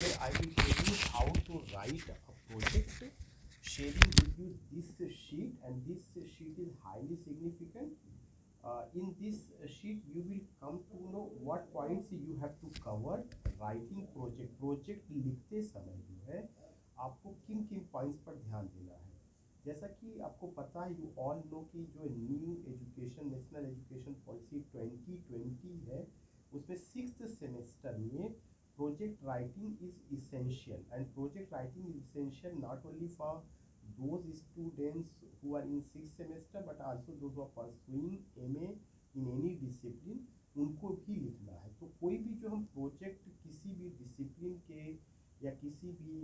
Today I will tell you how to write a project, sharing with you this sheet, and this sheet is highly significant. In this sheet you will come to know what points you have to cover writing project लिखते समय जो है आपको किन किन points पर ध्यान देना है। जैसा कि आपको पता है, यू ऑल नो कि जो new education national education policy 2020 है, उसमें 6th सेमेस्टर में project writing is essential, and project writing is essential not only for those students who are in 6th semester but also those who are pursuing MA in any discipline, उनको भी लिखना है। तो कोई भी जो हम प्रोजेक्ट किसी भी डिसिप्लिन के या किसी भी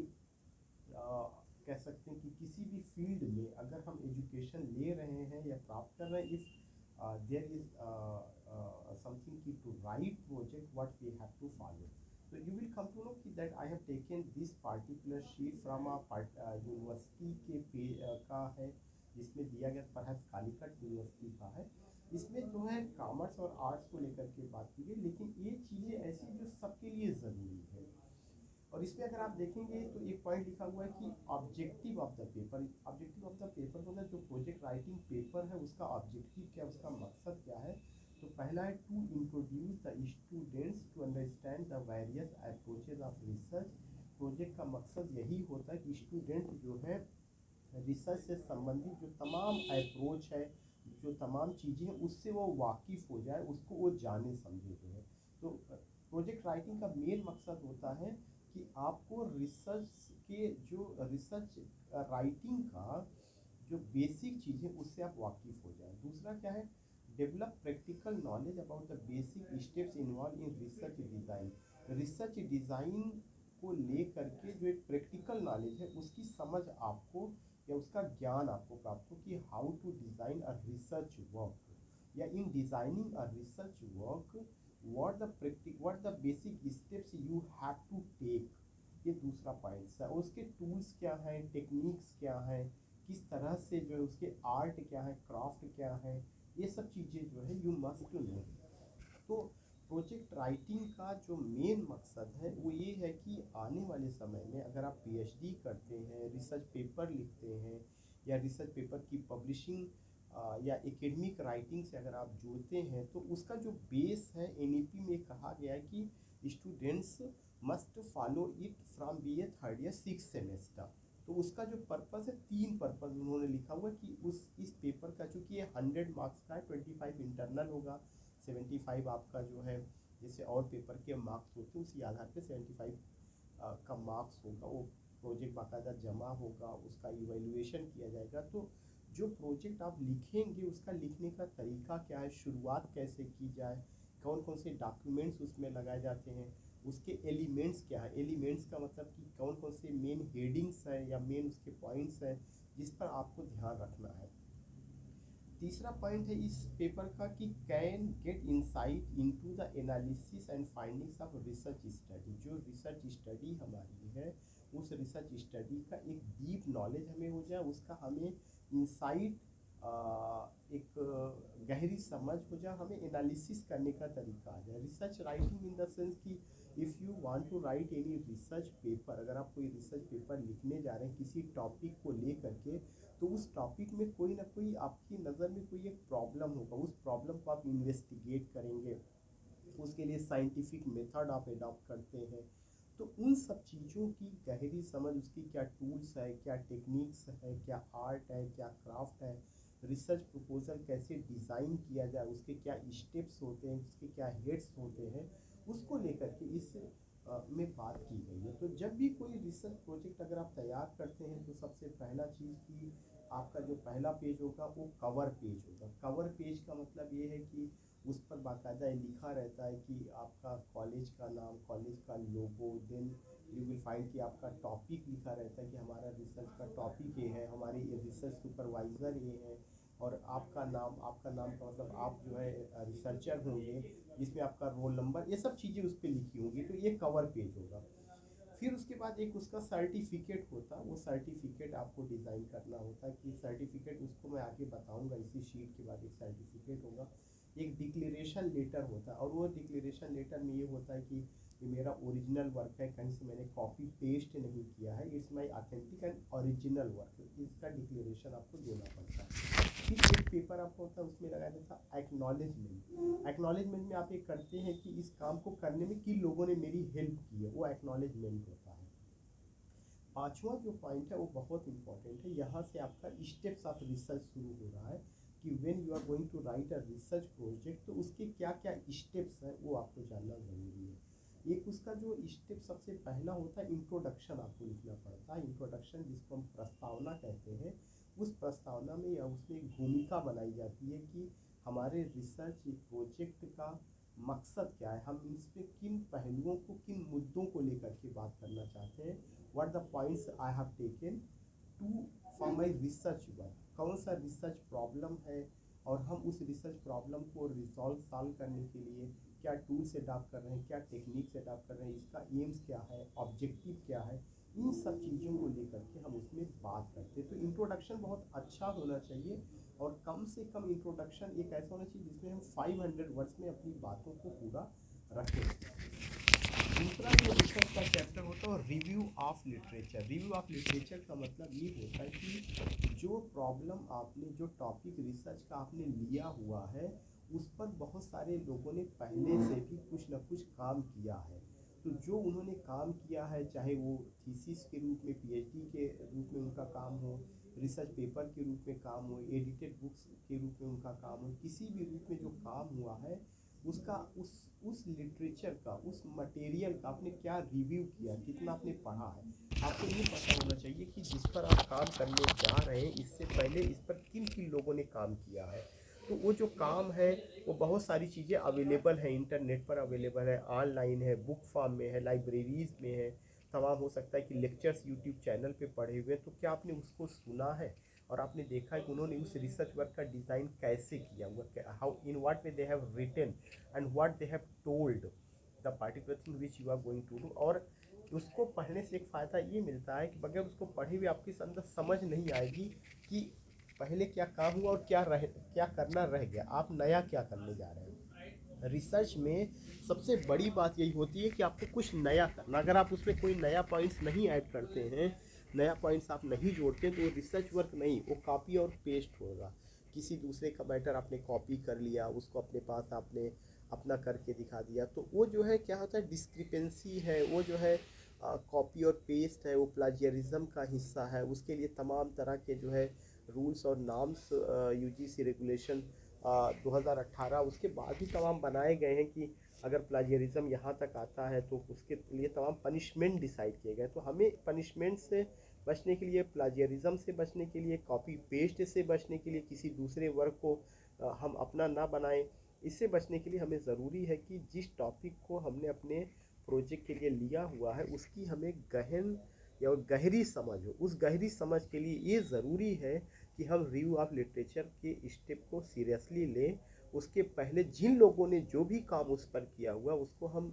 कह सकते हैं कि किसी भी फील्ड में अगर हम एजुकेशन ले रहे हैं या प्राप्त कर रहे हैं, if there is something to write project, what we have to follow. So you will come to know that I have taken this particular sheet from a university के का है, जिसमें दिया गया परहैप्स कालीकट यूनिवर्सिटी का है। इसमें जो है कॉमर्स और आर्ट्स को लेकर के बात की गई, लेकिन ये चीज़ें ऐसी जो सबके लिए ज़रूरी है। और इसमें अगर आप देखेंगे तो एक पॉइंट लिखा हुआ है कि objective of the paper. Objective of the paper मतलब जो प्रोजेक्ट राइटिंग पेपर है उसका ऑब्जेक्टिव क्या, उसका मकसद क्या है। तो पहला है to introduce the students to understand the various approaches of research. Project का मकसद यही होता है कि स्टूडेंट जो है रिसर्च से संबंधित जो तमाम अप्रोच है, जो तमाम चीज़ें हैं, उससे वो वाकिफ़ हो जाए, उसको वो जाने समझे जो है। तो प्रोजेक्ट राइटिंग का मेन मकसद होता है कि आपको रिसर्च के जो रिसर्च राइटिंग का जो बेसिक चीज़ें उससे आप वाकिफ़ हो जाए। दूसरा क्या है, develop practical knowledge about the basic steps involve in research design. Research design को ले करके जो एक प्रैक्टिकल नॉलेज है उसकी समझ आपको या उसका ज्ञान आपको प्राप्त हो कि how to design a research work, या in designing a research work what the basic steps you have to take. ये दूसरा पॉइंट्स है। उसके टूल्स क्या हैं, टेक्निक्स क्या हैं, किस तरह से जो है उसके आर्ट क्या है, क्राफ्ट क्या है, ये सब चीज़ें जो है यू मस्ट नो। तो प्रोजेक्ट राइटिंग का जो मेन मकसद है वो ये है कि आने वाले समय में अगर आप पीएचडी करते हैं, रिसर्च पेपर लिखते हैं या रिसर्च पेपर की पब्लिशिंग या एकेडमिक राइटिंग से अगर आप जुड़ते हैं, तो उसका जो बेस है एनईपी में कहा गया है कि students must follow it from BA 3rd year 6th semester. तो उसका जो पर्पज़ है, 3 पर्पज़ उन्होंने लिखा हुआ है कि इस पेपर का चूँकि ये 100 मार्क्स का है, 25 इंटरनल होगा, 75 आपका जो है जैसे और पेपर के मार्क्स होते हैं उसी आधार पे 75 का मार्क्स होगा। वो प्रोजेक्ट बाकायदा जमा होगा, उसका इवैल्यूएशन किया जाएगा। तो जो प्रोजेक्ट आप लिखेंगे उसका लिखने का तरीका क्या है, शुरुआत कैसे की जाए, कौन कौन से डॉक्यूमेंट्स उसमें लगाए जाते हैं, उसके एलिमेंट्स क्या है। एलिमेंट्स का मतलब कि कौन कौन से मेन हेडिंग्स हैं या मेन उसके पॉइंट्स हैं जिस पर आपको ध्यान रखना है। तीसरा पॉइंट है इस पेपर का कि can get insight into the analysis and findings of research study. जो रिसर्च स्टडी हमारी है उस रिसर्च स्टडी का एक डीप नॉलेज हमें हो जाए, उसका हमें इंसाइट एक गहरी समझ हो जाए, हमें एनालिसिस करने का तरीका आ जाए। Research writing in the sense कि if you want to write any research paper, अगर आप कोई रिसर्च पेपर लिखने जा रहे हैं किसी टॉपिक को ले करके, तो उस टॉपिक में कोई ना कोई आपकी नज़र में कोई एक प्रॉब्लम होगा, उस प्रॉब्लम को आप इन्वेस्टिगेट करेंगे, उसके लिए साइंटिफिक मेथड आप एडॉप्ट करते हैं। तो उन सब चीज़ों की गहरी समझ, उसकी क्या टूल्स है, क्या टेक्निक्स है, क्या आर्ट है, क्या क्राफ्ट है, रिसर्च प्रपोजल कैसे डिज़ाइन किया जाए, उसके क्या स्टेप्स होते हैं, उसके क्या हेड्स होते हैं, उसको लेकर के इस में बात की गई है। तो जब भी कोई रिसर्च प्रोजेक्ट अगर आप तैयार करते हैं तो सबसे पहला चीज़ कि आपका जो पहला पेज होगा वो कवर पेज होगा। कवर पेज का मतलब ये है कि उस पर बाकायदा लिखा रहता है कि आपका कॉलेज का नाम, कॉलेज का लोगो, देन यू विल फाइंड कि आपका टॉपिक लिखा रहता है कि हमारा रिसर्च का टॉपिक ये है, हमारे रिसर्च सुपरवाइज़र ये है, और आपका नाम का मतलब आप जो है रिसर्चर होंगे, जिसमें आपका रोल नंबर, ये सब चीज़ें उस पर लिखी होंगी। तो ये कवर पेज होगा। फिर उसके बाद एक उसका सर्टिफिकेट होता है, वो सर्टिफिकेट आपको डिज़ाइन करना होता है कि सर्टिफिकेट, उसको मैं आगे बताऊंगा। इसी शीट के बाद एक सर्टिफिकेट होगा। एक डिक्लेरेशन लेटर होता है, और वो डिक्लेरेशन लेटर में ये होता है कि ये मेरा ओरिजिनल वर्क है, कहीं से मैंने कॉपी पेस्ट नहीं किया है, it's my authentic and original work, इसका डिक्लेरेशन आपको देना पड़ता है। फिर एक पेपर आपको होता है उसमें लगाया था एक्नॉलेजमेंट। एक्नॉलेजमेंट में आप ये करते हैं कि इस काम को करने में किन लोगों ने मेरी हेल्प की है, वो एक्नॉलेजमेंट होता है। पांचवा जो पॉइंट है वो बहुत इंपॉर्टेंट है, यहाँ से आपका स्टेप्स ऑफ रिसर्च शुरू हो रहा है कि when you are going to write a research project तो उसके क्या क्या स्टेप्स हैं वो आपको जानना ज़रूरी है। एक उसका जो स्टेप सबसे पहला होता है इंट्रोडक्शन, आपको लिखना पड़ता है। इंट्रोडक्शन जिसको हम प्रस्तावना कहते हैं, उस प्रस्तावना में या उसमें एक भूमिका बनाई जाती है कि हमारे रिसर्च प्रोजेक्ट का मकसद क्या है, हम इस पे किन पहलुओं को, किन मुद्दों को लेकर के बात करना चाहते हैं, what the points I have taken to for my research work, कौन सा रिसर्च प्रॉब्लम है और हम उस रिसर्च प्रॉब्लम को सॉल्व करने के लिए क्या टूल्स अडॉप्ट कर रहे हैं, क्या टेक्निक्स अडॉप्ट कर रहे हैं, इसका एम्स क्या है, ऑब्जेक्टिव क्या है, इन सब चीज़ों को लेकर के हम उसमें बात करते हैं। तो इंट्रोडक्शन बहुत अच्छा होना चाहिए और कम से कम इंट्रोडक्शन एक ऐसा होना चाहिए जिसमें हम 500 वर्ड्स में अपनी बातों को पूरा रखें। दूसरा जो रिसर्च का चैप्टर होता है review of literature. Review of literature का मतलब ये होता है कि जो प्रॉब्लम आपने, जो टॉपिक रिसर्च का आपने लिया हुआ है उस पर बहुत सारे लोगों ने पहले से भी कुछ ना कुछ काम किया है। तो जो उन्होंने काम किया है, चाहे वो थीसिस के रूप में, पीएचडी के रूप में उनका काम हो, रिसर्च पेपर के रूप में काम हो, एडिटेड बुक्स के रूप में उनका काम हो, किसी भी रूप में जो काम हुआ है उसका उस लिटरेचर का, उस मटेरियल का आपने क्या रिव्यू किया, कितना आपने पढ़ा है। आपको ये पता होना चाहिए कि जिस पर आप काम करने जा रहे हैं इससे पहले इस पर किन किन लोगों ने काम किया है। तो वो जो काम है वो बहुत सारी चीज़ें अवेलेबल है, इंटरनेट पर अवेलेबल है, ऑनलाइन है, बुक फॉर्म में है, लाइब्रेरीज़ में है, तमाम हो सकता है कि लेक्चर्स यूट्यूब चैनल पे पढ़े हुए। तो क्या आपने उसको सुना है और आपने देखा है कि उन्होंने उस रिसर्च वर्क का डिज़ाइन कैसे किया हुआ, how in what way they have written and what they have told the particular thing which you are going to do. और उसको पढ़ने से एक फ़ायदा ये मिलता है कि बगैर उसको पढ़े हुए आपके अंदर समझ नहीं आएगी कि पहले क्या काम हुआ और क्या करना रह गया, आप नया क्या करने जा रहे हैं। रिसर्च में सबसे बड़ी बात यही होती है कि आपको कुछ नया करना, अगर आप उसमें कोई नया पॉइंट्स नहीं ऐड करते हैं, नया पॉइंट्स आप नहीं जोड़ते तो रिसर्च वर्क नहीं, वो कॉपी और पेस्ट होगा। किसी दूसरे का मैटर आपने कॉपी कर लिया, उसको अपने पास आपने अपना करके दिखा दिया, तो वो जो है क्या होता है, डिस्क्रिपेंसी है, वो जो है कॉपी और पेस्ट है, वो प्लाजियरिज्म का हिस्सा है। उसके लिए तमाम तरह के जो है रूल्स और नॉर्म्स, यूजीसी रेगुलेशन 2018 उसके बाद भी तमाम बनाए गए हैं कि अगर प्लाजियरिज्म यहाँ तक आता है तो उसके लिए तमाम पनिशमेंट डिसाइड किए गए। तो हमें पनिशमेंट से बचने के लिए, प्लाजियरिज्म से बचने के लिए, कॉपी पेस्ट से बचने के लिए, किसी दूसरे वर्क को हम अपना ना बनाएं, इससे बचने के लिए हमें ज़रूरी है कि जिस टॉपिक को हमने अपने प्रोजेक्ट के लिए लिया हुआ है उसकी हमें गहन या गहरी समझ हो। उस गहरी समझ के लिए ये ज़रूरी है कि हम रिव्यू ऑफ लिटरेचर के स्टेप को सीरियसली लें। उसके पहले जिन लोगों ने जो भी काम उस पर किया हुआ उसको हम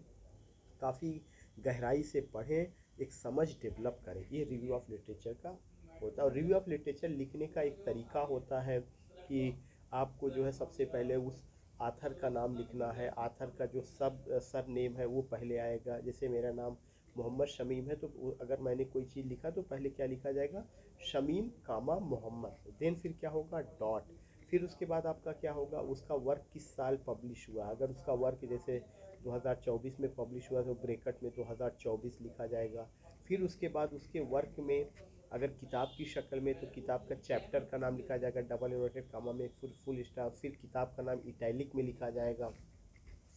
काफ़ी गहराई से पढ़ें, एक समझ डेवलप करें। ये रिव्यू ऑफ लिटरेचर का होता है। और रिव्यू ऑफ लिटरेचर लिखने का एक तरीका होता है कि आपको जो है सबसे पहले उस आथर का नाम लिखना है। आथर का जो सर नेम है वो पहले आएगा। जैसे मेरा नाम मोहम्मद शमीम है, तो अगर मैंने कोई चीज़ लिखा तो पहले क्या लिखा जाएगा, शमीम कामा मोहम्मद, देन फिर क्या होगा, डॉट। फिर उसके बाद आपका क्या होगा, उसका वर्क किस साल पब्लिश हुआ। अगर उसका वर्क जैसे 2024 में पब्लिश हुआ तो ब्रैकेट में 2024 लिखा जाएगा। फिर उसके बाद उसके वर्क में अगर किताब की शक्ल में तो किताब का चैप्टर का नाम लिखा जाएगा डबल इन्वर्टेड कामा में, फुल स्टॉप। फिर किताब का नाम इटैलिक में लिखा जाएगा।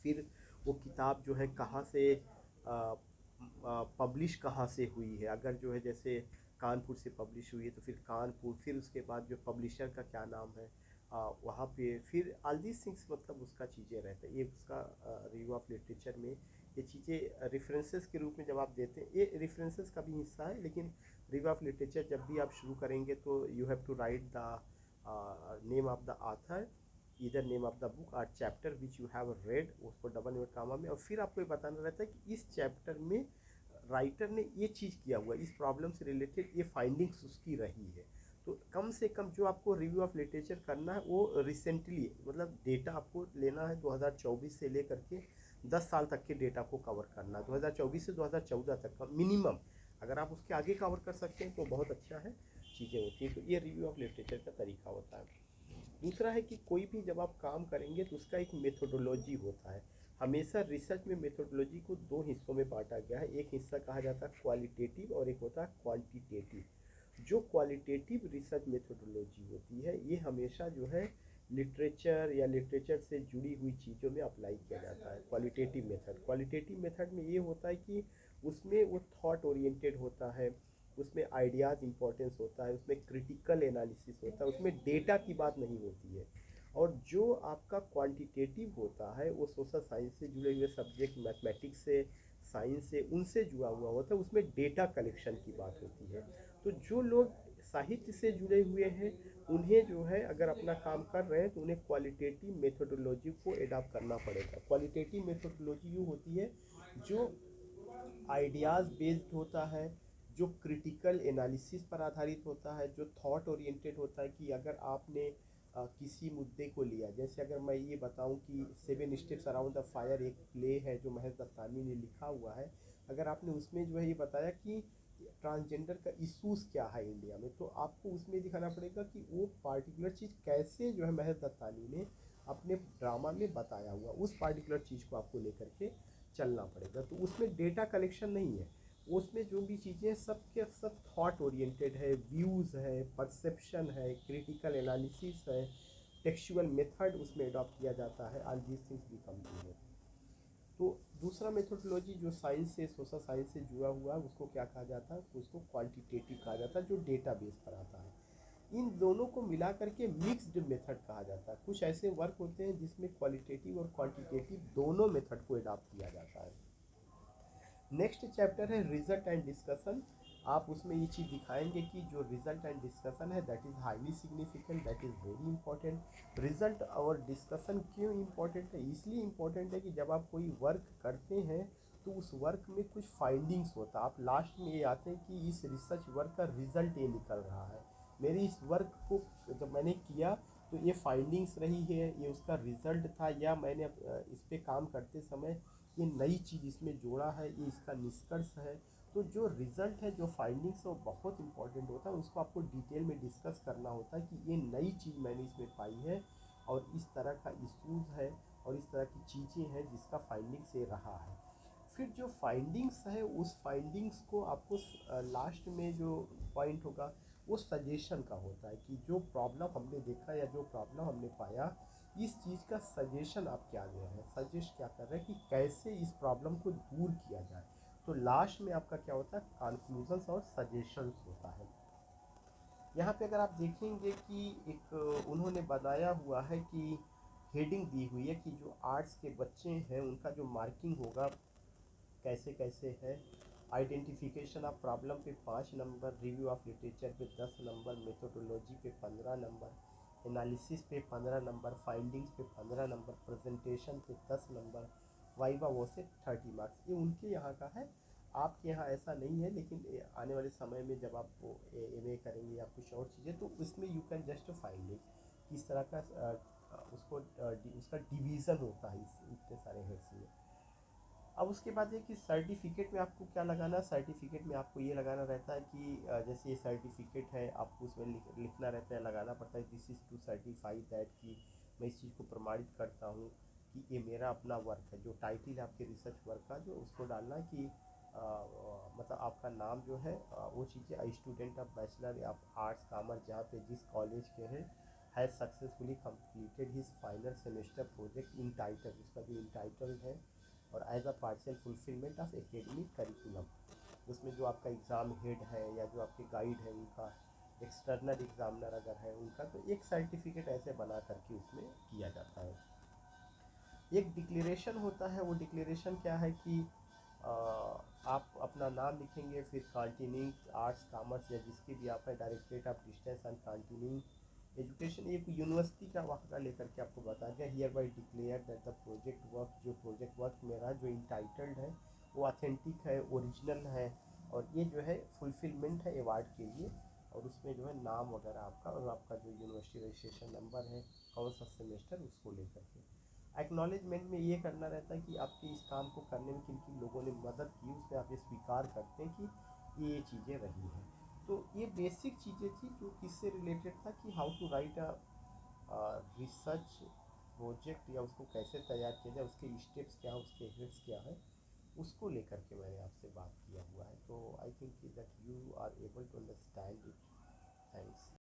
फिर वो किताब जो है कहाँ से पब्लिश कहाँ से हुई है। अगर जो है जैसे कानपुर से पब्लिश हुई है तो फिर कानपुर। फिर उसके बाद जो पब्लिशर का क्या नाम है वहाँ पे। फिर ऑल दीज थिंग्स, मतलब उसका चीज़ें रहता है। ये उसका रिव्यू ऑफ लिटरेचर में ये चीज़ें रेफरेंसेस के रूप में जब आप देते हैं, ये रेफरेंसेस का भी हिस्सा है। लेकिन रिव्यू ऑफ लिटरेचर जब भी आप शुरू करेंगे तो you have to write the name of the author, इधर नेम ऑफ द बुक और chapter which you have read, उसको डबल इन्वर्ट कामा में। और फिर आपको ये बताना रहता है कि इस चैप्टर में राइटर ने ये चीज़ किया हुआ, इस प्रॉब्लम से रिलेटेड ये फाइंडिंग्स उसकी रही है। तो कम से कम जो आपको रिव्यू ऑफ लिटरेचर करना है वो रिसेंटली, मतलब डेटा आपको लेना है 2024 से लेकर के 10 साल तक के डेटा को कवर करना, 2024 से 2014 तक का मिनिमम। अगर आप उसके आगे कवर कर सकते हैं तो बहुत अच्छा है, चीज़ें होती हैं। तो ये रिव्यू ऑफ लिटरेचर का तरीका होता है। दूसरा है कि कोई भी जब आप काम करेंगे तो उसका एक मेथोडोलॉजी होता है। हमेशा रिसर्च में मेथोडोलॉजी को दो हिस्सों में बांटा गया है। एक हिस्सा कहा जाता है क्वालिटेटिव और एक होता है क्वांटिटेटिव। जो क्वालिटेटिव रिसर्च मेथोडोलॉजी होती है ये हमेशा जो है लिटरेचर या लिटरेचर से जुड़ी हुई चीज़ों में अप्लाई किया जाता है। क्वालिटेटिव मेथड में ये होता है कि उसमें वो थॉट ओरिएंटेड होता है, उसमें आइडियाज़ इंपॉर्टेंस होता है, उसमें क्रिटिकल एनालिसिस होता है, उसमें डेटा की बात नहीं होती है। और जो आपका क्वांटिटेटिव होता है वो सोशल साइंस से जुड़े हुए सब्जेक्ट, मैथमेटिक्स से, साइंस से, उनसे जुड़ा हुआ होता है, उसमें डेटा कलेक्शन की बात होती है। तो जो लोग साहित्य से जुड़े हुए हैं उन्हें जो है अगर अपना काम कर रहे हैं तो उन्हें क्वालिटेटिव मेथोडोलॉजी को एडॉप्ट करना पड़ेगा। क्वालिटेटिव मेथोडोलॉजी यूँ होती है जो आइडियाज़ बेस्ड होता है, जो क्रिटिकल एनालिसिस पर आधारित होता है, जो थॉट ओरिएंटेड होता है। कि अगर आपने किसी मुद्दे को लिया, जैसे अगर मैं ये बताऊं कि 7 स्टेप्स अराउंड द फायर एक प्ले है जो महेश दत्तानी ने लिखा हुआ है। अगर आपने उसमें जो है ये बताया कि ट्रांसजेंडर का इशूज़ क्या है इंडिया में, तो आपको उसमें दिखाना पड़ेगा कि वो पार्टिकुलर चीज़ कैसे जो है महेश दत्तानी ने अपने ड्रामा में बताया हुआ, उस पार्टिकुलर चीज़ को आपको लेकर के चलना पड़ेगा। तो उसमें डेटा कलेक्शन नहीं है, उसमें जो भी चीज़ें सब के सब थॉट ओरिएंटेड है, व्यूज़ है, परसेप्शन है, क्रिटिकल एनालिसिस है, टेक्सचुअल मेथड उसमें अडॉप्ट किया जाता है। All these things become in. तो दूसरा मेथोडोलॉजी जो साइंस से, सोशल साइंस से जुड़ा हुआ है उसको क्या कहा जाता है, उसको क्वांटिटेटिव कहा जाता है, जो डेटा बेस पर आता है। इन दोनों को मिला करके मिक्स्ड मेथड कहा जाता है। कुछ ऐसे वर्क होते हैं जिसमें क्वालिटेटिव और क्वांटिटेटिव दोनों मेथड को अडॉप्ट किया जाता है। नेक्स्ट चैप्टर है रिजल्ट एंड डिस्कशन। आप उसमें ये चीज़ दिखाएंगे कि जो रिजल्ट एंड डिस्कशन है that is highly significant, that is very important. Result और डिस्कशन क्यों इंपॉर्टेंट है? इसलिए इंपॉर्टेंट है कि जब आप कोई वर्क करते हैं तो उस वर्क में कुछ फाइंडिंग्स होता है। आप लास्ट में ये आते हैं कि इस रिसर्च वर्क का रिजल्ट ये निकल रहा है। मेरी इस वर्क को जब मैंने किया तो ये फाइंडिंग्स रही है, ये उसका रिजल्ट था, या मैंने इस पर काम करते समय ये नई चीज़ इसमें जोड़ा है, ये इसका निष्कर्ष है। तो जो रिज़ल्ट है, जो फाइंडिंग्स है वो बहुत इंपॉर्टेंट होता है। उसको आपको डिटेल में डिस्कस करना होता है कि ये नई चीज़ मैंने इसमें पाई है और इस तरह का इशूज़ है और इस तरह की चीज़ें हैं जिसका फाइंडिंग्स ये रहा है। फिर जो फाइंडिंग्स है उस फाइंडिंग्स को आपको लास्ट में जो पॉइंट होगा वो सजेशन का होता है कि जो प्रॉब्लम हमने देखा या जो प्रॉब्लम हमने पाया, इस चीज़ का सजेशन आप क्या दे रहे हैं, सजेस्ट क्या कर रहे हैं कि कैसे इस प्रॉब्लम को दूर किया जाए। तो लास्ट में आपका क्या होता है, कंक्लूजन्स और सजेशंस होता है। यहाँ पे अगर आप देखेंगे कि एक उन्होंने बनाया हुआ है कि हेडिंग दी हुई है कि जो आर्ट्स के बच्चे हैं उनका जो मार्किंग होगा कैसे कैसे है। आइडेंटिफिकेशन ऑफ प्रॉब्लम पे 5 नंबर, रिव्यू ऑफ लिटरेचर पे 10 नंबर, मेथोडोलॉजी पे 15 नंबर, एनालिसिस पे 15 नंबर, फाइंडिंग्स पे 15 नंबर, प्रेजेंटेशन पे 10 नंबर, वाइवा वो से 30 मार्क्स। ये उनके यहाँ का है, आपके यहाँ ऐसा नहीं है। लेकिन आने वाले समय में जब आप MA करेंगे या कुछ और चीज़ें तो इसमें you can just find it किस तरह का उसको उसका डिवीज़न होता है इस इतने सारे हेड्स में। अब उसके बाद ये कि सर्टिफिकेट में आपको क्या लगाना है। सर्टिफिकेट में आपको ये लगाना रहता है कि जैसे ये सर्टिफिकेट है आपको उसमें लिखना रहता है, लगाना पड़ता है this is to certify that, कि मैं इस चीज़ को प्रमाणित करता हूँ कि ये मेरा अपना वर्क है। जो टाइटल है आपके रिसर्च वर्क का जो उसको डालना है कि मतलब आपका नाम जो है वो चीज़ें student of bachelor of arts commerce जहाँ पे जिस कॉलेज के हैं has successfully completed his final semester project in title, उसका जो इन टाइटल है, और as a partial fulfilment of academic curriculum. उसमें जो आपका एग्ज़ाम हेड है या जो आपके गाइड है उनका, एक्सटर्नल एग्जामिनर अगर है उनका, तो एक सर्टिफिकेट ऐसे बना करके उसमें किया जाता है। एक डिक्लेरेशन होता है, वो डिक्लेरेशन क्या है कि आप अपना नाम लिखेंगे, फिर कंटिन्यूइंग आर्ट्स कॉमर्स या जिसके भी आप है, directorate of distance and continuing education, एक यूनिवर्सिटी का वाक़ा लेकर के आपको बता दिया। Here by declare that the project work, जो प्रोजेक्ट वर्क मेरा जो इंटाइटल्ड है वो ऑथेंटिक है, ओरिजिनल है, और ये जो है फुलफिलमेंट है अवार्ड के लिए। और उसमें जो है नाम वगैरह आपका और आपका जो यूनिवर्सिटी रजिस्ट्रेशन नंबर है, कौन सा सेमेस्टर, उसको लेकर के। एक्नॉलेजमेंट में ये करना रहता है कि आपके इस काम को करने में किन किन लोगों ने मदद की, उसमें आप ये स्वीकार करते हैं कि ये चीज़ें रही हैं। तो ये बेसिक चीज़ें थी जो किससे रिलेटेड था कि how to write a research project, या उसको कैसे तैयार किया जाए, उसके स्टेप्स क्या हैं, उसके हेड्स क्या हैं, उसको लेकर के मैंने आपसे बात किया हुआ है। तो I think that you are able to understand it. Thanks.